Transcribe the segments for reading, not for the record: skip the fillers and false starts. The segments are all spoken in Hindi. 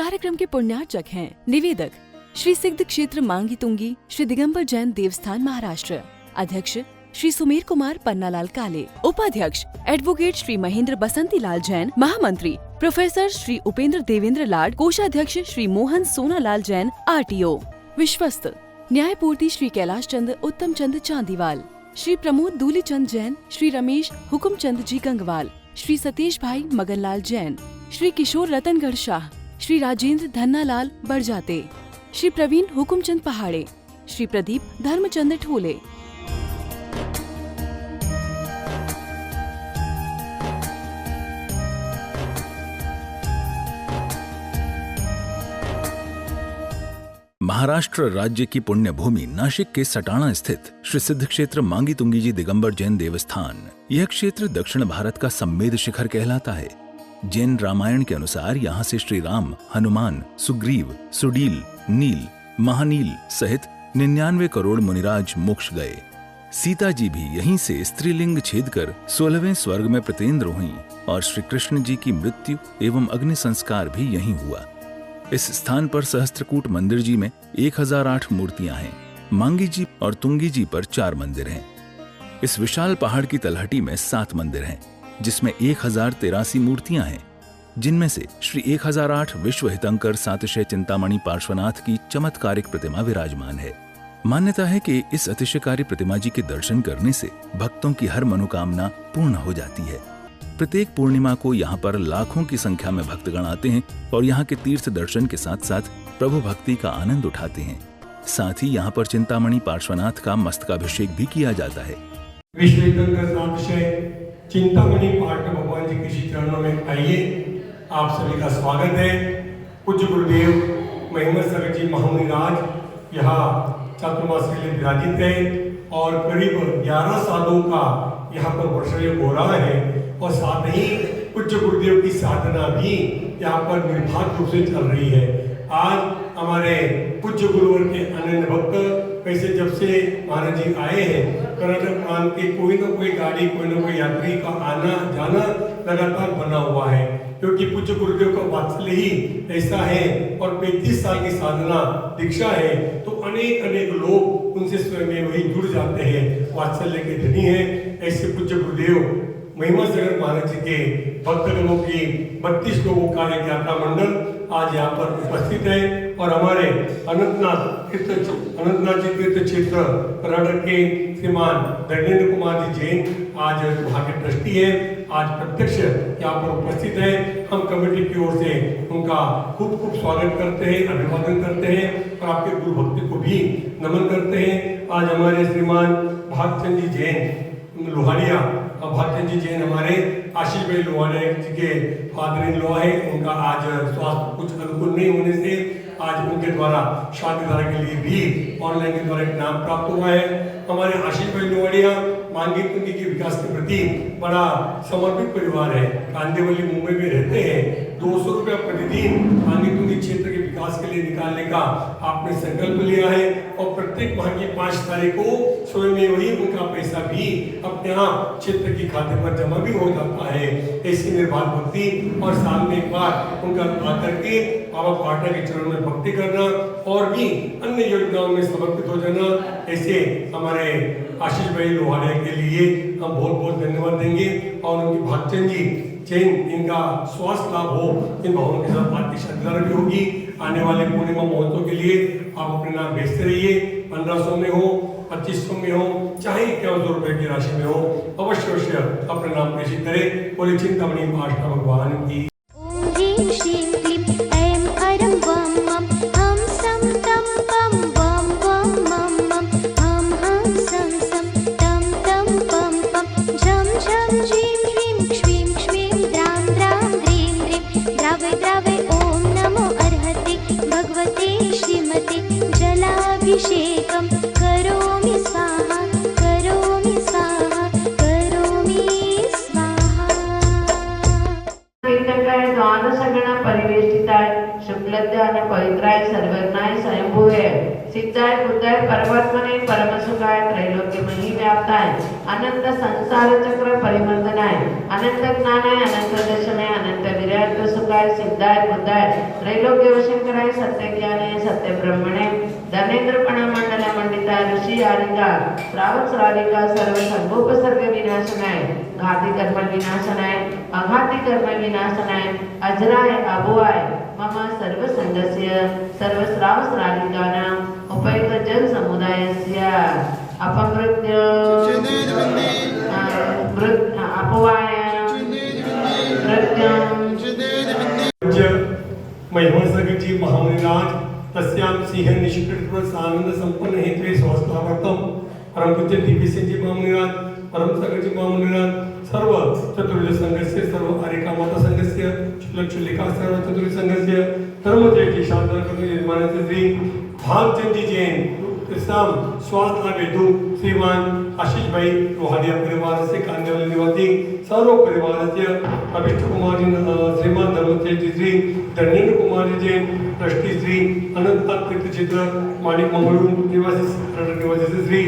कार्यक्रम के पुण्यार्चक हैं निवेदक श्री सिद्ध क्षेत्र मांगी तुंगी श्री दिगंबर जैन देवस्थान महाराष्ट्र, अध्यक्ष श्री सुमेर कुमार पन्नालाल काले, उपाध्यक्ष एडवोकेट श्री महेंद्र बसंती लाल जैन, महामंत्री प्रोफेसर श्री उपेंद्र देवेंद्र लाड, कोषाध्यक्ष श्री मोहन सोनालाल जैन RTO, विश्वस्त न्यायपूर्ति श्री कैलाश चंद उत्तम चंद चांदीवाल, श्री प्रमोद दूलीचंद जैन, श्री रमेश हुकुमचंद जी गंगवाल, श्री सतीश भाई मगनलाल जैन, श्री किशोर रतनगढ़ शाह, श्री राजेंद्र धन्नालाल बरजाते, श्री प्रवीण हुकुमचंद पहाड़े, श्री प्रदीप धर्मचंद ठोले। महाराष्ट्र राज्य की पुण्य भूमि नाशिक के सटाणा स्थित श्री सिद्ध क्षेत्र मांगी तुंगी जी दिगंबर जैन देवस्थान, यह क्षेत्र दक्षिण भारत का सम्मेद शिखर कहलाता है। जैन रामायण के अनुसार यहाँ से श्री राम, हनुमान, सुग्रीव, सुडील, नील, महानील सहित 99 करोड़ मुनिराज मोक्ष गए। सीता जी भी यहीं से स्त्रीलिंग छेद कर 16वें स्वर्ग में प्रतेंद्र हुई और श्री कृष्ण जी की मृत्यु एवं अग्नि संस्कार भी यहीं हुआ। इस स्थान पर सहस्त्रकूट मंदिर जी में 1008 मूर्तियां हैं। मांगी जी और तुंगी जी पर 4 मंदिर हैं। इस विशाल पहाड़ की तलहटी में 7 मंदिर हैं, जिसमें 1083 मूर्तियां हैं, जिनमें से श्री 1008 विश्व हितंकर सातिशय चिंतामणि पार्श्वनाथ की चमत्कारिक प्रतिमा विराजमान है। मान्यता है कि इस अतिशयकारी प्रतिमा जी के दर्शन करने से भक्तों की हर मनोकामना पूर्ण हो जाती है। प्रत्येक पूर्णिमा को यहाँ पर लाखों की संख्या में भक्तगण आते हैं और यहाँ के तीर्थ दर्शन के साथ साथ प्रभु भक्ति का आनंद उठाते हैं। साथ ही यहाँ पर चिंतामणि पार्श्वनाथ का मस्तकाभिषेक भी किया जाता है। विश्व हितंकर सातिशय चिंतामणि पार्श्व भगवान जी के श्री चरणों में आइए, आप सभी का स्वागत है। पूज्य गुरुदेव महिमा सागर जी महामुनिराज यहाँ चातुर्मास के लिए विराजित है और करीब 11 सालों का यहाँ पर वर्षयोग हो रहा है और साथ ही पूज्य गुरुदेव की साधना भी यहाँ पर निर्बाध रूप से चल रही है। आज हमारे पूज्य गुरुवर के अनन्य भक्त वैसे जब से महाराज जी आए हैं, कर्नाटक प्रांत के कोई ना कोई गाड़ी, कोई ना कोई यात्री का आना जाना लगातार बना हुआ है, क्योंकि पूज्य गुरुदेव का वात्सल्य ही ऐसा है और 35 साल की साधना दीक्षा है, तो अनेक अनेक लोग उनसे स्वयं वही जुड़ जाते हैं, वात्सल्य के धनी है। ऐसे पूज्य गुरुदेव महिमा सागर महाराज जी के भक्तगणों की 32 लोगों का एक यात्रा मंडल आज यहाँ पर उपस्थित है और हमारे अनंतनाथ जी तीर्थ क्षेत्र कर्नाटक के श्रीमान धर्मेंद्र कुमार जी जैन आज वहाँ के ट्रस्टी है, आज प्रत्यक्ष यहाँ पर उपस्थित है। हम कमेटी की ओर से उनका खूब खूब स्वागत करते हैं, अभिवादन करते हैं और आपके गुरु भक्ति को भी नमन करते हैं। आज हमारे श्रीमान भागचंद जी जैन लोहारिया, भागचंद जी जैन हमारे आशीष भाई लोहारिया जी के फादर इन लॉ है, उनका आज स्वास्थ्य कुछ अनुकूल नहीं होने से आज उनके द्वारा शादी धारा के लिए भी ऑनलाइन के द्वारा एक नाम प्राप्त हुआ है। हमारे आशीष भाई लोहारिया मांगी तुंगी के विकास के प्रति बड़ा समर्पित परिवार है। कांदिवली मुंबई में रहते हैं। 200 रुपया प्रतिदिन मांगी तुंगी क्षेत्र के विकास के लिए निकालने का आपने संकल्प लिया है और प्रत्येक माह की 5 तारीख को स्वयं वही उनका पैसा भी अपने आप क्षेत्र के खाते पर जमा भी हो जाता है। ऐसी निर्बाध भक्ति और साल में एक बार उनका आकर के बाबा पाटना के चरणों में भक्ति करना और भी अन्य योजनाओं में समर्पित हो जाना, ऐसे हमारे आशीष भाई लोहारिया के लिए हम बहुत बहुत धन्यवाद देंगे और उनकी भागचंद जी जैन इनका स्वास्थ्य लाभ हो, इन भावों के साथ आपकी श्रद्धा भी होगी। आने वाले पूर्णिमा महोत्सव के लिए आप अपने नाम भेजते रहिए, 1500 में हो, 2500 में हो, चाहे 5100 रुपए की राशि में हो, अवश्य अवश्य अपने नाम प्रेषित करें। बोले चिंतामणि पार्श्वनाथ भगवान की। जलाभिषेकं करोमि स्वाहा, करोमि स्वाहा, करोमि स्वाहा। तीर्थंकर द्वान सगुण परिवेष्टिताय शुक्लध्याय पवित्राय सर्वज्ञाय स्वयंभुवे सिद्धाय बुद्धाय परमात्मने परमसुखाय त्रैलोक्यमयी व्याप्ताय अनंत संसार चक्र परिवर्तनाय अनंत ज्ञानाय अनंत दर्शनाय अनंत वीर्यार्थ सुखाय सिद्धाय बुद्धाय त्रैलोक्य वशंकराय सत्य ज्ञानाय सत्य ब्रह्मणे धनेन्द्रपण मंडल मंडिता ऋषि आरिका श्रावक श्राविका सर्व सर्वोपसर्ग विनाशनाय घाती कर्म विनाशनाय अघाती कर्म विनाशनाय अजराय अभुवाय मम सर्व संगस्य सर्व श्राव श्राविकानां उपयुक्त जन समुदायस्य अपमृत्य अपवाय प्रत्यं महिमसगजी महामुनिराज तस्यां सिंह निष्कृत आनंद संपन्न हेतवे स्वस्तावर्तम परम पूज्य दीपसिंहजी महामुनिराज परम सगजी महामुनिराज सर्व चतुर्विध संघस्य सर्व आर्यका माता संघस्य शुल्लिका सर्व चतुर्विध संघस्य धर्मजयची शांतन करून यजमानाचे श्री भागचंदी जैन तस्याम स्वास्थ्य वेदू श्रीमान आशीष भाई रोहाडिया परिवार से कांदेवाली निवासी सर्व परिवार से अभिष्ट कुमार जी श्रीमान धर्मजय श्री धर्मेंद्र कुमार जी जैन ट्रस्टी श्री अनंत तीर्थ क्षेत्र माणिक मंगळूर निवासी कर्नाटक निवासी श्री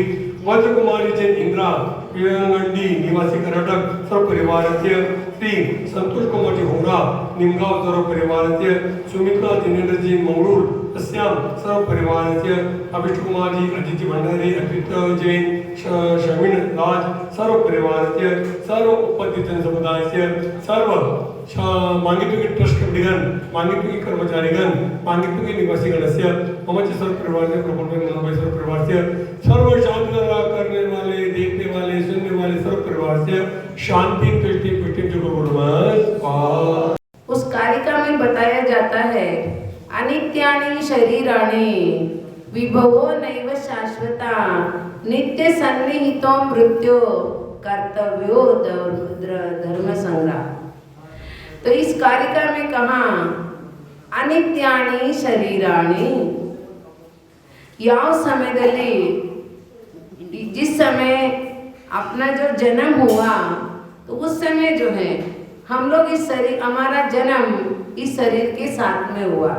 वज्र कुमार जी जैन इंद्रा पिळंगंडी निवासी कर्नाटक सर्व परिवार से श्री संतोष कुमार जी होरा निमगांव सर्व परिवार से सुमित्रा दिनेंद्र जी मंगळूर तस्याम सर्व परिवार से अभिष्ट कुमार जी अजित जी भंडारी अजित जैन शमीन राज सर्व परिवार से सर्व उपस्थित जन समुदाय से सर्व मांगितुकी ट्रस्ट कमिटीगण मांगितुकी कर्मचारीगण मांगितुकी निवासीगण से ममच सर्व परिवार से प्रबंधन मनोभाई सर्व परिवार से सर्व शांति करने वाले देखने वाले सुनने वाले सर्व परिवार से शांति तुष्टि पुष्टि जो उस कारिका में बताया जाता है अनित्यानि शरीराणि विभवो नैव शाश्वता नित्य सन्निहितो मृत्यो कर्तव्यो धर्म संग्रह। तो इस कारिका में कहा अनित्यानि शरीराणि ಯಾವ ಸಮಯದಲ್ಲಿ जिस समय अपना जो जन्म हुआ तो उस समय जो है हम लोग इस शरीर हमारा जन्म इस शरीर के साथ में हुआ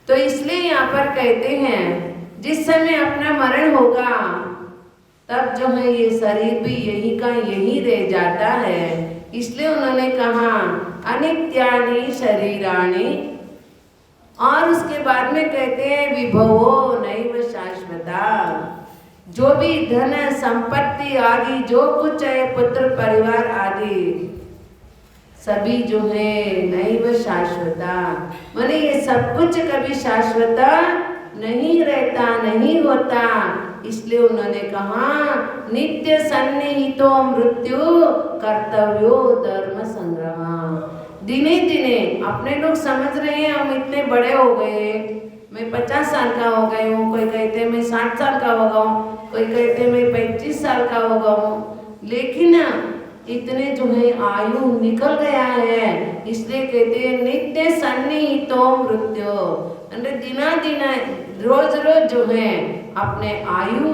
तो इसलिए यहाँ पर कहते हैं जिस समय अपना मरण होगा तब जो है ये शरीर भी यही का यही रह जाता है। इसलिए उन्होंने कहा अनित्यानि शरीराणि और उसके बाद में कहते हैं विभवो नैव शाश्वता जो भी धन संपत्ति आदि जो कुछ है पुत्र परिवार आदि सभी जो है नैव शाश्वता माने ये सब कुछ कभी शाश्वता नहीं रहता नहीं होता। इसलिए उन्होंने कहा नित्य सन्निहितो मृत्यु कर्तव्यो धर्म संग्रह। दिने दिने अपने लोग समझ रहे हैं हम इतने बड़े हो गए मैं 50 साल का हो गए हूँ कोई कहते मैं 60 साल का हो गया हूँ कोई कहते मैं 25 साल का हो गया हूँ लेकिन इतने जो है आयु निकल गया है। इसलिए कहते हैं नित्य सन्निहितो मृत्यु दिना दिना रोज रोज जो है अपने आयु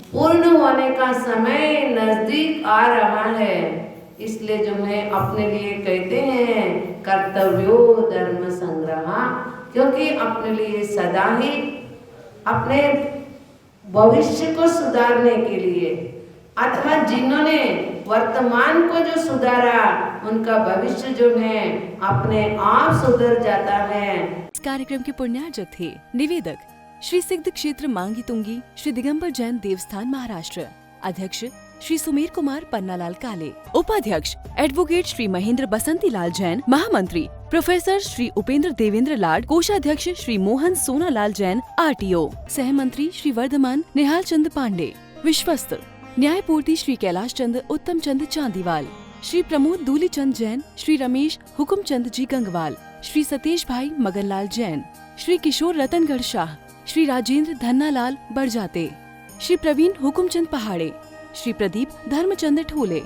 पूर्ण होने का समय नजदीक आ रहा है। इसलिए जो है अपने लिए कहते हैं कर्तव्यो धर्म संग्रह क्योंकि अपने लिए सदा ही अपने भविष्य को सुधारने के लिए अथवा जिन्होंने वर्तमान को जो सुधारा उनका भविष्य जो है अपने आप सुधर जाता है। इस कार्यक्रम के पुण्यार्जक थे निवेदक श्री सिद्ध क्षेत्र मांगी तुंगी श्री दिगंबर जैन देवस्थान महाराष्ट्र, अध्यक्ष श्री सुमेर कुमार पन्नालाल काले, उपाध्यक्ष एडवोकेट श्री महेंद्र बसंती लाल जैन, महामंत्री प्रोफेसर श्री उपेंद्र देवेंद्र लाड, कोषाध्यक्ष श्री मोहन सोनालाल जैन RTO, सहमंत्री श्री वर्धमान निहाल चंद पांडे, विश्वस्त न्यायपूर्ति श्री कैलाश चंद उत्तम चंद चांदीवाल, श्री प्रमोद दूली चंद जैन, श्री रमेश हुकुम चंद जी गंगवाल, श्री सतीश भाई मगनलाल जैन, श्री किशोर रतनगढ़ शाह, श्री राजेंद्र धन्नालाल बड़जाते, श्री प्रवीण हुकुमचंद पहाड़े, श्री प्रदीप धर्मचंद ठोले।